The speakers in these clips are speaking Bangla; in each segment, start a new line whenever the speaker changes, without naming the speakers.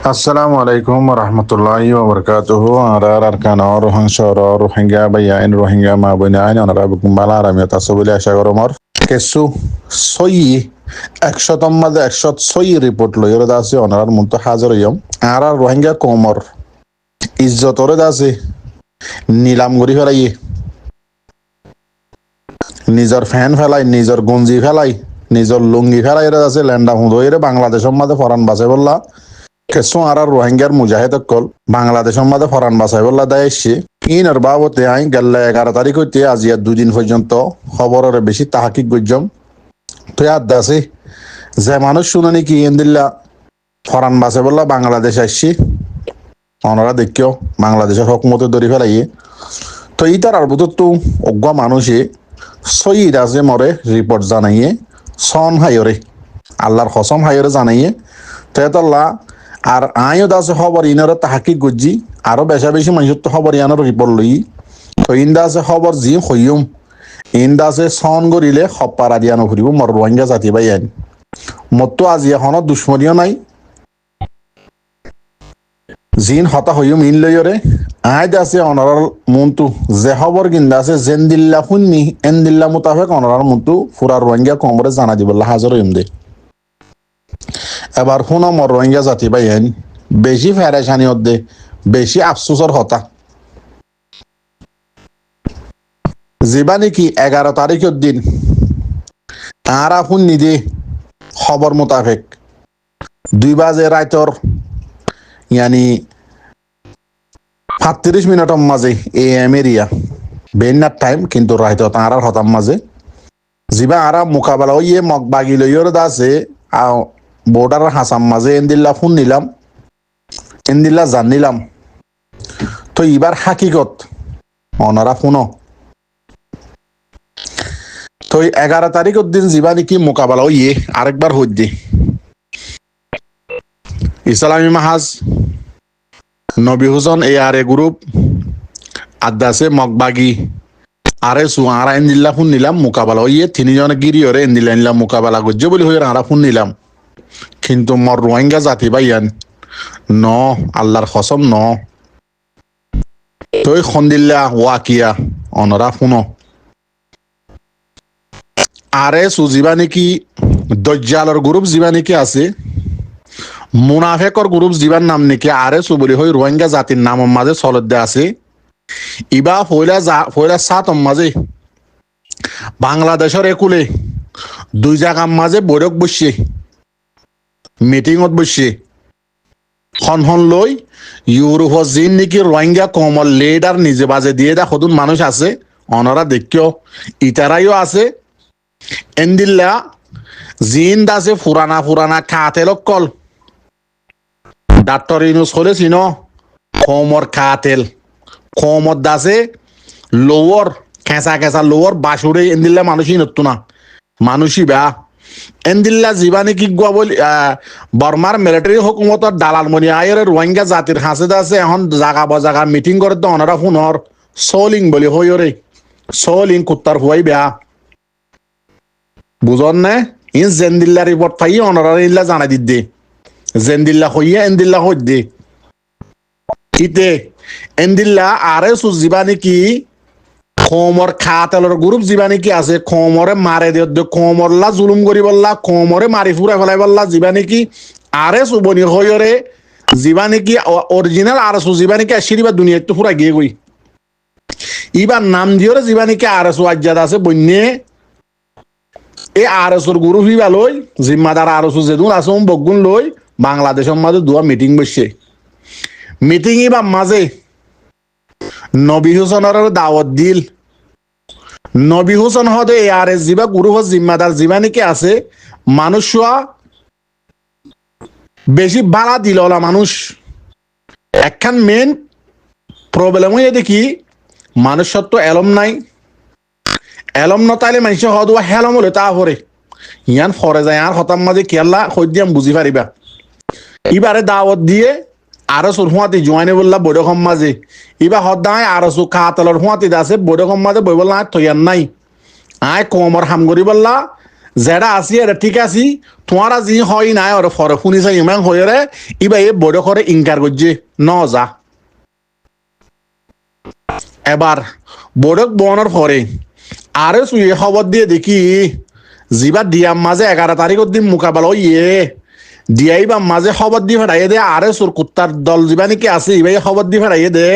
Assalamu alaikum warahmatullahi wabarakatuh. Arar arkana rohingya rohingya bayain rohingya ma bayain onara bukumbala ramiyata sobili asha goromor kesu soyi 100 মাঝে 106 রিপোর্ট লইরে দাসে অনার মুন্ত হাজার হইম আর রোহিঙ্গা কোমর ইজ্জতরে দাসে নিলাম করি ফেলাই নিজের ফ্যান ফেলাই নিজের গঞ্জি ফেলাই নিজের লুঙ্গি ফেলাই আছে ল্যান্ডা হুঁদইরে বাংলাদেশের মাঝে ফরান বাসে বললা কেসো আর রোহিঙ্গার মুজাহিদ কল বাংলাদেশের মাঝে ফরান বাসাই বললা দেয় এসছে ইনর বাবতে আই গেলে 11 তারিখ হইতে আজিয়া দুদিন পর্যন্ত খবরের বেশি তাহাকিক গজ্জম তো ইয়াদ দাসে যে মানুষ শুনানি কি ইন্দিল্লা ফরান বাসে বললা বাংলাদেশ আসছি ওনারা দেখিও বাংলাদেশের হকমতে ধরে ফেলাইয়ে তো ইতার আর বুধ তো অজ্ঞা মানুষে সঈদ আছে মরে রিপোর্ট জানাইয়ে সন হাইরে আল্লাহর কসম হাইরে জানাইয়ে তেতল্লা আর আইও দাসে খবর ইনারে তাহাকিক গজ্জি আরো বেশা বেশি মানুষের তো খবর ইয়ানোর রিপোর্ট লই তো ইন্দা আছে খবর জি হইম ইন্দা আছে সন গরিলে খপ্পারা দিয়া নফুরিব মর রোহিঙ্গা জাতি বাই আইন মতো আজি এখনো দুশ্মনীয় নাই জিন হতা হইম ইন লইরে আইদ আছে অনারার মন্তু যে খবর কিন্দা আছে জেন্দিল্লা শুননি এন্দিল্লা মোতাবেক অনারার মন্তু ফুরা রোহিঙ্গা কমরে জানা দিবল্লা হাজার হইম দে এবার শুনো মর রোহিঙ্গা জাতি বাই আইন বেশি ফেরেশানি দে বেশি আফসোসর হতা যেবা নাকি 11 তারিখের দিন তারা শুননি দে খবর মোতাবেক 2 বাজে রাতর ইয়ানি 35 মিনিটের মাঝে এএম এরিয়া বেনার টাইম কিন্তু রাইতো তারার হতাম মাঝে যিবা আরা মোকাবেলা ইয়ে মগবাগি লইয়র দাসে বর্ডার হাসাম মাঝে এন্দিল্লা ফোন নিলাম এন্দিল্লা জান নিলাম তো এবার হাকিকত ওনারা ফোনো তো 11 তারিখের দিন যিবা নাকি মোকাবেলা ইয়ে আরেকবার হইতে ইসলামী মাহাজ নবী হুসেন এ আর এ গ্রুপ আদাসে মগবাগি আরে সুয়ারা এন্দিল্লা ফোন নিলাম মোকাবেলা ইয়ে তিনজনে গিরিয়রে এন্দিল্লা নিলাম মোকাবেলা করছে বলে হয়ে আরা ফোন নিলাম কিন্তু মর রোহিঙ্গা জাতি ভাইয়ান ন আল্লাহর কসম ন তুই খন্দিল্লা ওয়াকিয়া অনরা ফোনো আরে সুজিবা নাকি দজ্জালর গ্রুপ জিবা নাকি আছে মুনাফেকর গ্রুপ জিবার নাম নাকি আরে সুবলি হই রোহিঙ্গা জাতির নামের মাঝে চলতে আছে ইবা ফয়লা সাতম মাঝে বাংলাদেশের একুলে 2 জায়গার মাঝে বৈঠক বসছে মিটিংত বসছে হন লই ইউরোপ জিন নাকি রোহিঙ্গা কমল লিডার নিজে বাজে দিয়ে দা সদুন মানুষ আছে অনরা দেখিও ইতারাইও আছে এন্দিল্লা জিন দাসে ফুরানা কাতেলক কল ডাক্তার ইনুস হলেছি ন কমর কাতেল কমর দাসে লোয়ার খেঁচা লোয়ার বাসুরে এন্দিল্লা মানুষই নত্তু না মানুষই বা এন্দিল্লা জীবানি কি গুয়া বলি বর্মার মিলিটারি হুকুমতর দালাল মনি আয়ের রোহিঙ্গা জাতির হাসে দাসে এখন জাগা বজাগা মিটিং করে তো অনারা ফোনর সোলিং বলি হইরে সোলিং কুত্তার হুয়াই বেয়া বুঝন না ইন জেন্দিল্লা রিপোর্ট পাই অনারা ইল্লা জানা দিদ্দে জেন্দিল্লা হইয়া এন্দিল্লা হইদে ইতে এন্দিল্লা আরে সুজিবানি কি কোমর খাতেলর গ্রুপ জীবানি কি আছে কোমরে মারে দিও কোমরলা জুলুম করি বললা কোমরে মারি ফুরা ফেলাই বললা জীবানি কি আরে সুবনি হইরে জীবানি কি অরিজিনাল আর সুজিবানি কি আশিরিবা দুনিয়া তো পুরা গিয়ে গই ইবার নাম দিওরে জীবানি কি আর সুয়াজ্জাদ আছে বন্যে এ আর এসর গ্রুপ হিবা লই জিম্মাদার আর সু যেদুন আসুম বগুন লই বাংলাদেশের মাঝে দুয়া মিটিং বসছে মিটিং ইবা মাঝে নবী হুসেনের দাওয়াত দিল নবী হুসেন হদে আর এস জিবা গ্রুপ জিম্মাদার জিবা নাকি আছে মানুষ বেশি বাড়া দিল মানুষ একখান মেন প্রবলেম হয়ে দেখি মানুষের তো এলম নাই এলম নতাইলে মানুষ হদুয়া হেলম হলে তা হরে ইয়ান ফরে যায় আর হতাম মাঝে কেল্লা খৈদিয়াম বুঝি পারিবা ইবারে দাওয়াত দিয়ে আরো সুর হুঁয়াতি জোয়ানি বললা বৈঠকম মাঝে ইবা হদায় আরো সু খাতলর হুঁয়াতি দাসে বৈঠকম মাঝে বই বললা থইয়ান নাই আয় কোমর হামগরি বললা যেটা আসি এটা ঠিক আছি তোমারা যি হয় নাই ওর ফরে শুনিছে ইমান হয়ে ইবা এ বড় করে ইনকার করছে ন যা এবার বড়ক বনের পরে আরে শুয়ে খবর দিয়ে দেখি যিবা দিয়াম মাঝে 11 তারিখের দিন মোকাবেলা ইয়ে দিয়াই বা মাঝে খবর দিয়ে ফেরাইয়ে দে আরে সুর কুত্তার দল যিবা নাকি আছে ইবাই খবর দিয়ে ফেরাইয়ে দে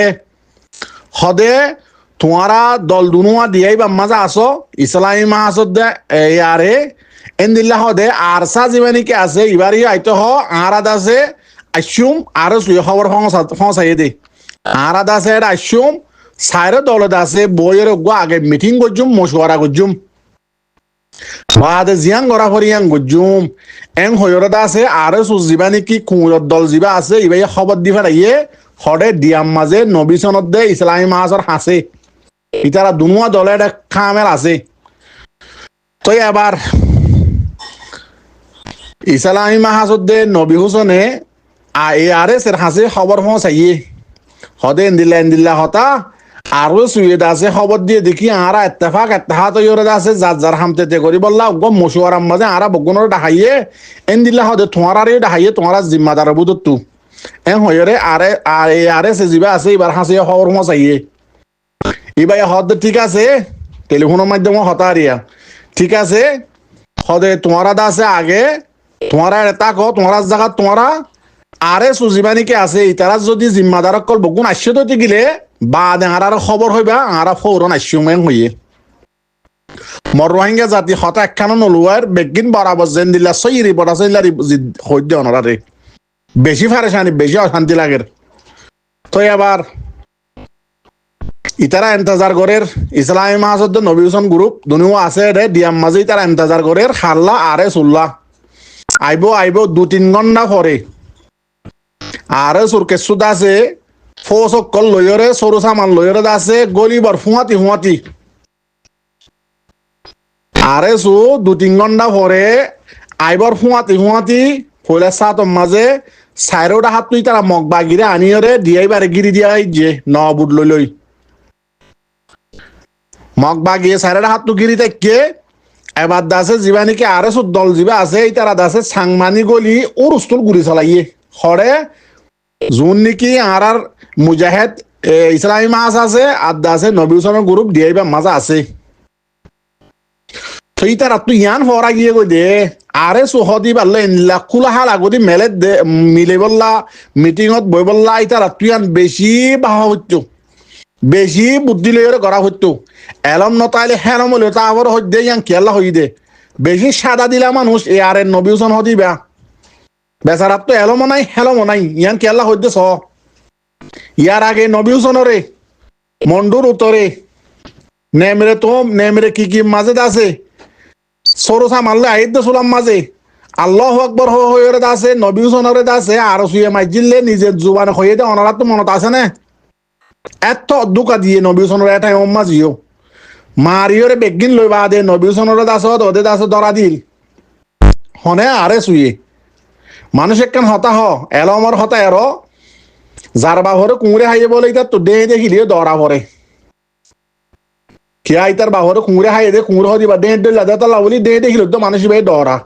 সদে তোমারা দল দুনুয়া দিয়াই বা মাঝে আসো ইসলামী মাহাসদ দে আরে এন দিল্লা হদে আরসা যিবা নাকি আছে ইবারই আইতো হ আরাদ আছে আইসুম আরে শুয়ে খবর ফসাইয়ে দে আরাদ আছে আইসুম সাইরে দলত আছে বইয়ের আগে মিটিং করছুম মশওয়ারা করছুম বাদে জিয়াং গড়া ফরিয়াং গজুম এং হয়রত আছে আরে সুজ যিবা নাকি কুঁড়র দল যিবা আছে ইবাই খবর দি ফেরাইয়ে হরে দিয়াম মাঝে নবী সনদ দে ইসলামী মাহাজর হাসে ইতারা দুনুয়া দলের খামেল আছে তো এবার ইসলামী মাহাজর দে নবী হুসনে আরে সের হাসে খবর পৌঁছাইয়ে হদে এন্দিল্লা হতা আরো সুয়েদ আছে খবর দিয়ে দেখি আরা এত্তেফাক আছে যার যার হামতে করি বললা গম মশুয়ারাম মাঝে আরা বগুনর ডাহাইয়ে এন দিল্লা হদে তোমারে ডাহাইয়ে তোমারা জিম্মাদার বুদত তু এন হইরে আরে সে যিবা আছে এবার হাসে খবর মশাইয়ে এবার হদ ঠিক আছে টেলিফোনের মাধ্যমে হতারিয়া ঠিক আছে হদে তোমারা দা আছে আগে তোমারা এটা কো তোমার জায়গা তোমারা আরে সুজিবা নাকি আছে ইতারা যদি জিম্মাদার কল বগুন আসছে তো গিলে বাদে আর খবর হইবা আর ফৌরন আসুমেন হইয়ে মর রোহিঙ্গা জাতি হতা একখানো নলুয়ার বেগিন বরাবর যেন দিলা সই রিপোর্ট আছে হইতে অনরারে বেশি ফারেশানি বেশি অশান্তি লাগের তো এবার ইতারা এন্তজার করের ইসলামী মাহাজদ নবী হুসেন গ্রুপ দুনিয়া আছে রে দিয়াম মাঝে ইতারা এন্তজার করের খাল্লা আরে সুল্লা আইব 2-3 ঘন্টা পরে আরে সুরকে সুদ আছে ফোসকল লইরে সরু সামান লইরে আছে গলিবর ফুয়াতি আরে সু 2-3 ঘন্টা পরে আইবর ফুয়াতি ফলে সাতম মাঝে সাইরোটা হাত তুই তারা মগ বাগিরে আনিয়রে দিয়াই বারে গিরি দিয়া যে ন বুট লই মগ বাগিয়ে সাইরোটা হাত তু গিরি দেখকে এবার দাসে যিবা নাকি আরে সু দল যিবা আছে এই তারা দাসে সাংমানি গলি উরুস্তুল গুড়ি চালাইয়ে হরে জুন নাকি আর মুজাহেদ ইসলামী মাছ আছে আর আছে নবী হুসেনের গ্রুপ দিয়াই বা মাজা আছে তো ইতারা তুই ইয়ান হরা গিয়ে কই দে আরে সুহদি পারলে লাখুলা হাল আগদি মেলে দে মিলে বললা মিটিংত বই বললা ইতারা তুই ইয়ান বেশি বাহা হইতো বেশি বুদ্ধি লইরে করা হইতো এলম নতাইলে হেলম হলে তারপর হইদে ইয়ান খেলা হই দে বেশি সাদা দিলা মানুষ এ আরে নবী হুসেন হদিবা বেচারাত তো এলমো নাই হেলমো নাই ইয়ান খেলা হইতে স ইয়ার আগে নবী হুসেনরে মন্ডুর উত্তরে নেমরে কি মাঝে আছে সরসা মারলে আহিদ সুলাম মাঝে আল্লাহ আকবর হয়ে আছে নবী হুসেনরে আছে আর সুয়ে মাইজিলে নিজের জুবান হয়ে দে অনারা তো মনত আছে না এত দুকা দিয়ে নবী হুসেনরে এটাই অম্মা জিও মারিয়রে বেগিন লই বা দে নবী হুসেনরে দাসত ওদের দাস ধরা দিল হনে আরে সুয়ে মানুষ একখান হতা এলমর হতা এর যার বাহরে কুঁড়ে হাইয়ে বলে ইতার তো দেহে দেখিলিয়ে দরা ভরে কে আইতার বাহরে কুঁড়ে হাইয়ে দে কুঁড়ে হদিবা দেহে ডেলা দেতালা বলি দেহে দেখিল তো মানুষ ভাই ডরা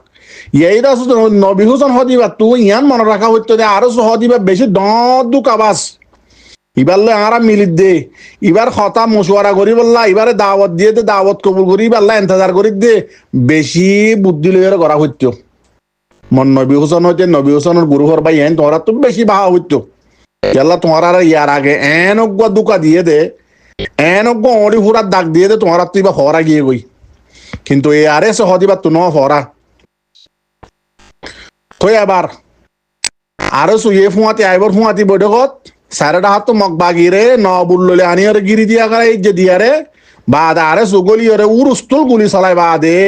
এই দাস নবী হুসেন হদিবা তুই ইয়ান মনে রাখা হইতো দে আরো হদিবা বেশি দুকাবাস ইবারলে আরা মিলিত দে এবার হতা মশুয়ারা করি বললা এবারে দাওয়াত দিয়ে দে দাওয়াত কবুল করি পারলা এন্তজার করি দে বেশি বুদ্ধি লইয়ার করা হইতো মন নবী হুসেন হইতে নবী হুসেনের গুরু হর ভাই এন তোরা তো বেশি বাহা হইতো কেলা তোমার আর ইয়ার আগে এনজ্ঞ দুকা দিয়ে দে এনজ্ঞ অড়ি ফুরার দাগ দিয়ে দে তোমার তুই বা হরা গিয়ে গই কিন্তু এ আরে সে হদিবা তু ন হরা তো এবার আরো সুয়ে ফুয়াতি আইবর ফুয়াতি বৈঠকত সারেটা হাত তো মগ বাগিরে ন বুল্ললে আনিয়ারে গিরি দিয়া করে এই যে দিয়ারে বাদ আরে সুগলি ওরে উরুস্তুল গুলি চালাই বাদে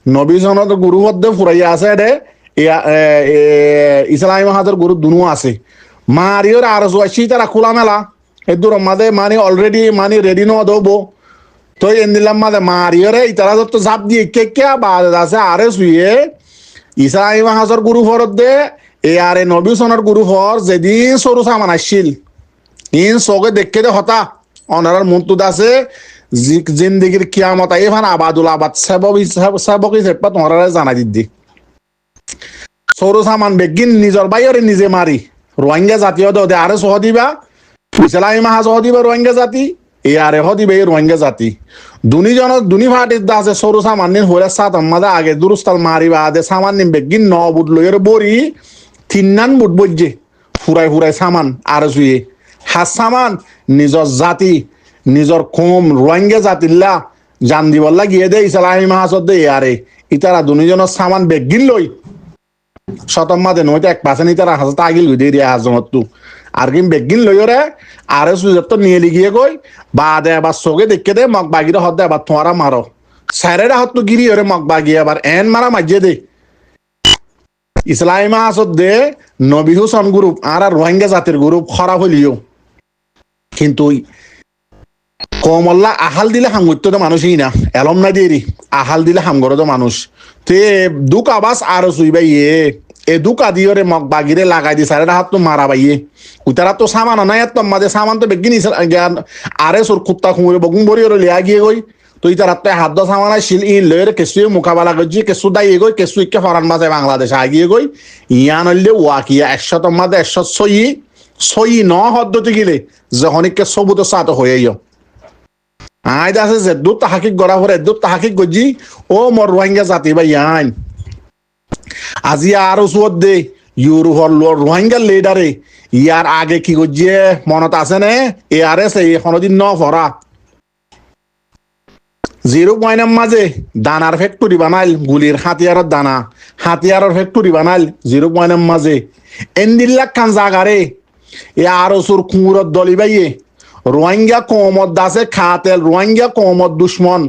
নবী সনদ গুরু মধ্যে ফুরাইয়া আছে রে ইসলামী মাহাজের গুরু দুনু আছে মারিওর আর আসি তারা খোলা মেলা এই দূর মাঝে মানে অলরেডি মানে রেডি ন দেবো তো এন্দিলাম মাঝে মারিওরে ইতারা তো ঝাপ দিয়ে কে বাদ আছে আরে শুয়ে ইসলামী মাহাজের গুরু ফরত দে এ আরে নবী সনের গুরু ফর যেদিন সরু সামান আসছিল ইন চকে দেখে দে হতা অনারার মন্তুদ আছে জিন্দিগির কিয়ামত এখান আবাদুল আবাদ সেবক হিসেবে তোমার জানাই দিদি সরু সামান বেগিন নিজর বাইরে নিজে মারি রোহিঙ্গা জাতীয় দে আরে সহ দিবা ইসলামী মাহা সহ দিবা রোহিঙ্গা জাতি এ আরে হ দিবে এই রোহিঙ্গা জাতি দুনি ফাটির দা আছে সরু সামান নিন হরে সাত আমাদা আগে দুরুস্তাল মারিবা আদে সামান নিন বেগিন ন বুট লইয়ের বড়ি তিন্নান বুট বজ্জে ফুরাই ফুরাই সামান আরে শুয়ে হাস সামান নিজর জাতি নিজর কম রোহিঙ্গা জাতিল্লা জান দিবল্লা গিয়ে দে ইসলামী মাহাজত দে আরে ইতারা দুজনের সামান বেগিন লই শতম মাদে নইতে 1% ইতারা হাজত আগিল গই দিয়ে আজমত তু আর কিম বেগিন লইরে আরে সুজত তো নিয়ে লিগিয়ে গই বাদে আবার সোগে দেখকে দে মগ বাগিরে হদ আবার তোমারা মারো সাইরেরা হত গিরি ওরে মগ বাগিয়ে আবার এন মারা মাঝে দে ইসলামী মাহাজত দে নবী হুসন গ্রুপ আর রোহিঙ্গা জাতির গ্রুপ খারাপ হলিও কিন্তু কমল্লা আহাল দিলে হাঙ্গুত্য তো মানুষই না এলম না দিয়ে আহাল দিলে হামগর তো মানুষ তে দুক আবাস আর সুইবাই এ দুকা দিয়ে মগ বাগিরে লাগাই দি সারে হাত তো মারা বাইয়ে উতারা তো সামান নাই এত মাঝে সামান তো বেগিনি আরে সোর কুত্তা খুঁড়ে বগুন বরি ওরে লিয়া গিয়ে গই তো ইতার হাত দা সামান শিল ইন লয়ের কেসুয়ে মোকাবেলা করছি কেসু দাইয়ে গই কেসু ইকে ফরান বাজে বাংলাদেশ আগিয়ে গই ইয়ান হইলে ওয়াকিয়া 100 মাঝে 106 ন হদ্দতে গেলে যখনকে সবুত সাত হয়ে আইদা আছে যে দুধ তাহাকিক গড়া পরে দুধ তাহাকিক গজি ও মোর রোহিঙ্গা জাতি বা ইয়ান আজি আর ওসুদ দে ইউরোপর রোহিঙ্গা লিডারে ইয়ার আগে কি গজিয়ে মনত আছে নে এ আর এস এখনদিন ন ফরা 0 মাঝে দানার ফ্যাক্টরি বানাইল গুলির হাতিয়ারের ফ্যাক্টরি বানাইল 0 মাঝে এন্দিল্লা খান জাগারে এ আর ওসুর কুঁড়ত দলি বাইয়ে রোহিঙ্গা কমত দাসে খাতেল রোহিঙ্গা কমত দুশ্মন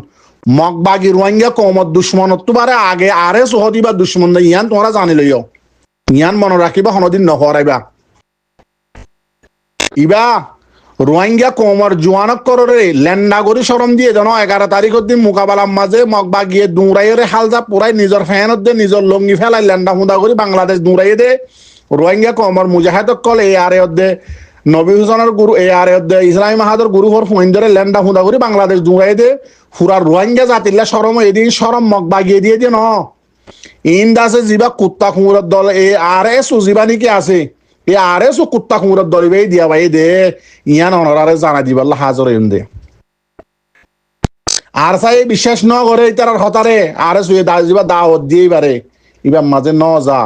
মগবাগি রোহিঙ্গা কমত দুশ্মন তোমারে আগে আরে সহদিবা দুশ্মন দে ইয়ান তোমরা জানি লইও ইয়ান মনে রাখিবা হনদিন নহরাইবা ইবা রোহিঙ্গা কমর জোয়ানক কররে লেন্ডাগরি শরম দিয়ে জানো 11 তারিখের দিন মোকাবেলার মাঝে মগবাগিয়ে দৌড়াইরে হালজা পুরাই নিজের ফ্যানত দে নিজের লঙ্গি ফেলাই লেন্ডা হুদা করি বাংলাদেশ দৌড়াইয়ে দে রোহিঙ্গা কমর মুজাহিদ কল এই আরে দে নবী হুসনের গুরু এ আর ইসলামী মাহাদর গুরু হর ফোন ধরে ল্যান্ডা হুদা করে বাংলাদেশ দৌড়াই দে ফুরার রোহিঙ্গা জাতিল্লা সরম এদিন সরম মগ বাগিয়ে দিয়ে দিয়ে ন ইন্দ আছে যিবা কুত্তা কুমুরের দল এ আর এস যিবা নাকি আছে এ আর এস কুত্তা কুমুরের দল এই দিয়া ভাই দে ইয়ান অনরারে জানা দিবাল্লা হাজর এম দে আর চাই বিশ্বাস ন করে তার হতারে আর এস যিবা দাওয়াত দিয়ে বারে ইবা মাঝে ন যা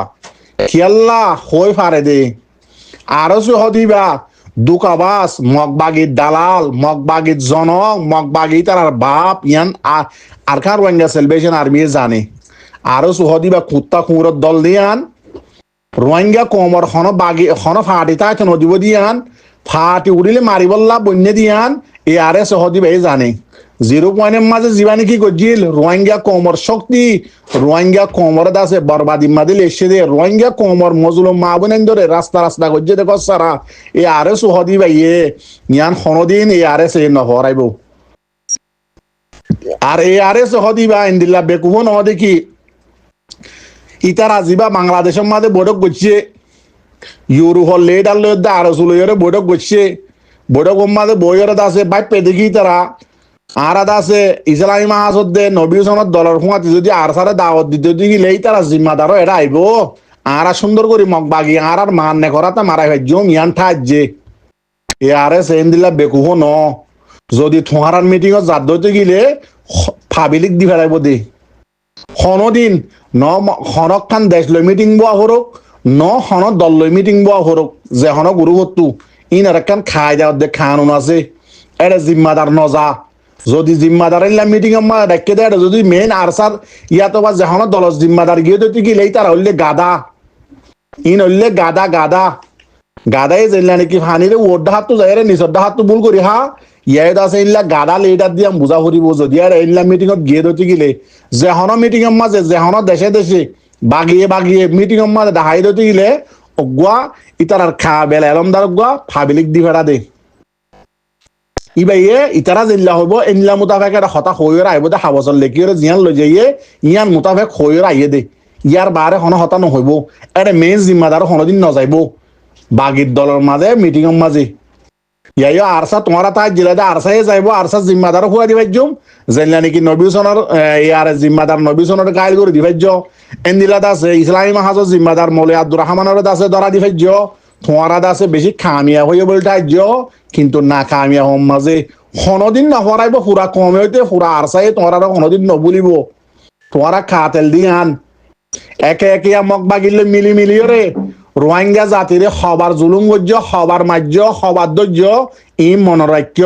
খিয়াল্লা হই পারে দে আর হদিবা দুকাবাস মগবাগির দালাল মগবাগির জনক মগবাগি তার বাপ ইয়ান আর কার রোহিঙ্গা সেলিব্রেশন আর্মি জানে আরো সুহদিবা কুত্তা কুমুরের দল দিয়ান রোহিঙ্গা কমর খন ফাটি তাকে নদীব দিয়ান ফাটি উড়িলে মারিবল্লা বন্যে দিয়ান এ আরে সহদিবা এই জানে 0 মাঝে জীবানি কি গজিল রোহিঙ্গা কমর শক্তি রোহিঙ্গা কমর দাসে বরবাদি মাদিল এসে দে রোহিঙ্গা কমর মজলুম মা বোনেন ধরে রাস্তা গজে দেখো সারা এ আরে সুহদি ভাইয়ে ইয়ান হনদিন এ আরে সে নহরাইব আর এ আরে সুহদি বা ইন্দিল্লা বেকুব ন দেখি ইতার আজিবা বাংলাদেশের মাঝে বৈঠক গজছে ইউরোপর লেডার লইদা আরো সুলইরে বৈঠক গজছে বৈঠক মাঝে বইয়ের দাসে বাইপে দেখি তারা আর আছে ইসলামী মাহাজত দে নবী হুসনের দলের হুঁয়াতে যদি আর সারে দাওয়াত দিতে দিলেই তারা জিম্মাদারও এটা আইব আর সুন্দর করে মগ বাগি আর মান নে করাতে মারাই ভাই জম ইয়ান ঠাজে এ আর এস এন দিলা বেকুহ ন যদি থোহারার মিটিংত জাত দইতে গিলে ফাবিলিক দি ফেলাইব দে হনদিন ন হনক খান দেশ লৈ মিটিং বোৱা হরক ন হনত দল লৈ মিটিং বোৱা হরক যে হন গুরু হতু ইন আর কান খাই যাওয়ার দে খানুন আছে এটা জিম্মাদার নজা যদি জিম্মাদার মিটিং ডাকে দেয় যদি মেন আরসার ইয়াতো বা যেহন দল জিম্মাদার গিয়ে দিতে গেলে তারা হইলে গাদা ইন হইলে গাদাই জেলা নাকি ফানিরে ওর হাত তো যাই রে নিচর হাত তো ভুল করি হা ইয়াদ আছে ইল্লা গাদা লেটার দিয়া বুঝা করিব যদি আর ইল্লা মিটিংত গিয়ে দিতে গেলে যেহন মিটিং মাঝে যেহন দেশে বাগিয়ে মিটিং মাঝে দেখাই দিতে গেলে অগুয়া ইতার আর খা বেলা এলমদার অগুয়া ফাবিলিক দি ফেরা দে ইবাইয়ে ইতারা জিল্লা হইব এনলা মোতাবেক এটা হতা হইর আইব দে হাবসর লেকিরে জিয়ান লৈ যাইয়ে ইয়ান মোতাবেক হইর আইয়ে দে ইয়ার বারে হন হতা নহইব এটা মেন জিম্মাদার হনদিন নযাইব বাগির দলের মাঝে মিটিংয়ের মাঝে ইয়াইও আরসা তোমারা তাই জিলাদা আরসাই যাইব আরসা জিম্মাদার ফুয়া দিবাইজুম জানলা নাকি নবী সনর ইয়ার জিম্মাদার নবী সনর গাইল করে দিবাইজ এন্দিলাদ আছে ইসলামী মাহাজর জিম্মাদার মৌলে আব্দুর রহমানের আছে ধরা দিবাইজ তোমারা আছে বেশি খামিয়া হইয়া বলে তাইজ কিন্তু না খামিয়া হম মাঝে কোনদিন না হরাইব পুরা কমে হইতে পুরা আরসাই তোমারা কোনদিন নবুলিব তোমারা খাতেল দিয়ান একে একে মক বাগিলে মিলি মিলিও রে রোহিঙ্গা জাতিরে সবার জুলুম গজ্য সবার মাজ্য সবার ধৈর্য ই মনোরাখ্য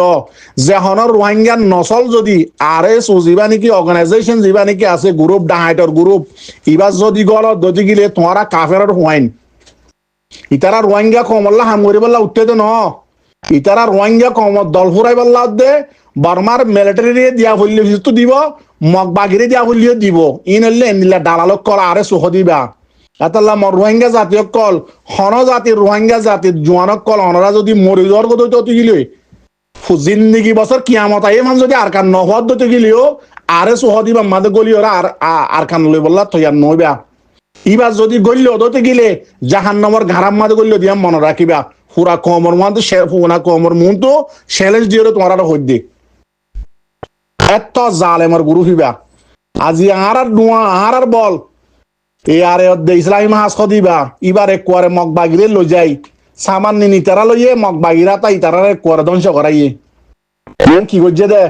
যে হনৰ রোহিঙ্গা নচল যদি RS যিবা নেকি অর্গানাইজেশন যিবা নেকি আছে গ্রুপ ডাহাইটর গ্রুপ ইবার যদি গল দতি গিলে তোমারা কাফেরর হুয়াইন ইতারা রোহিঙ্গা কমল্লা হাম করিবল্লা উঠতে তো ন ইতারা রোহিঙ্গা কম দল ফুরাইবল্লা দে বর্মার মিলিটারি দিয়া হইলে তো দিব মগবাগিরে দিয়া হইলেও দিব ইন হইলে এনিলা দালালক কল RS সুখ দিবা আতাল্লাহ রোহিঙ্গা জাতীয় কল হন জাতির রোহিঙ্গা জাতির জোয়ানক কল অনরা যদি মরি যাওয়ার কথা হইতে গিলে জিন্দিগি বছর কিয়ামত আই মান যদি আরকান নহদ হইতে গিলেও RS সুখ দিবা মাদে গলি ওরা আরকান লই বললা তৈয়ার নইবা ইবার যদি গল্য হতে গিলে জাহান্নামের ঘারাম মাদে গল্য দিয়া মনে রাখিবা পুরা কমর মান তো পুরা কমর মুন তো চ্যালেঞ্জ দিয়ে তোমারা হইতে এত জালেমর গুরু হিবা আজি আর দুয়া আর বল এই আরে ইসলামী মাহাজ দিবা ইবার একবারে মগ বাগিরে লই যাই সামান নি তারা লইয়ে মগ বাগিরা তাই তারা একবারে ধ্বংস করাইয়ে কি করছে দে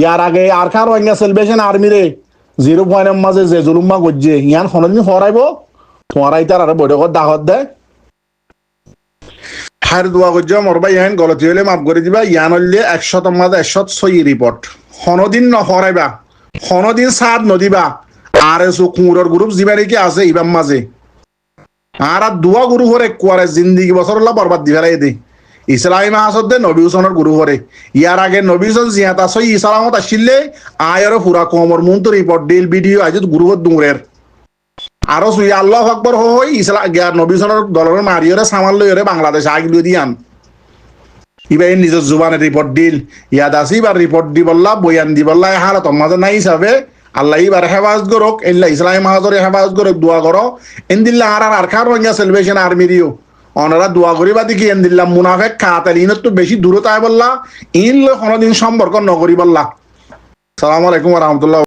ইয়ার আগে আর কার রোহিঙ্গা সেলিব্রেশন আর্মি রে 0 পয়েন্টের মাঝে যে জুলুম্মা করছে ইয়ান কোনদিন হরাইব তোমারাই তার আর বৈঠকত দাহত দেয় হার দোয়া করছে মরবা ইয়ান গলতি হইলে মাফ করে দিবা ইয়ান হইলে 100 মাঝে 106 রিপোর্ট কোনদিন ন হরাইবা কোনদিন সাদ নদিবা RS কুমুরর গ্রুপ জিবারে কি আছে ইবাম মাঝে আর দুয়া গুরু হরে কোয়ারে জিন্দিগি বছরলা বরবাদ দি ফেলাই দে ইসলামী মাহাজত দে নবী হুসেনের গুরু হরে ইয়ার আগে নবী হুসেন জিয়াতা সই ইসলামত আসিলে আয়র পুরা কমর মুন তো রিপোর্ট ডিল ভিডিও আজ গুরুহত দুরের আরো সুই আল্লাহু আকবার হই ইসলাম নবী হুসেনের দলের মারিয়রে সামাল লইরে বাংলাদেশ আগলি দিয়ান ইবাই নিজের জুবানে রিপোর্ট দিল ইয়াদ আসি বা রিপোর্ট দি বললা বয়ান দি বললা হালত মাঝে নাই হিসাবে আল্লাহ এবার হেফাজত করক এল্লা ইসলামী মাহাজরে হেফাজত করক দোয়া করো এন্দিল্লা আর কার রোহিঙ্গা সেলিব্রেশন আর্মি দিও অনারা দোয়া করিবা দেখি এন্দিল্লা মুনাফেক খাতাল ইনত তো বেশি দূরতায় বললা ইন কোনদিন সম্পর্ক নকরি বললা সালামু আলাইকুম ওয়া রাহমাতুল্লাহ।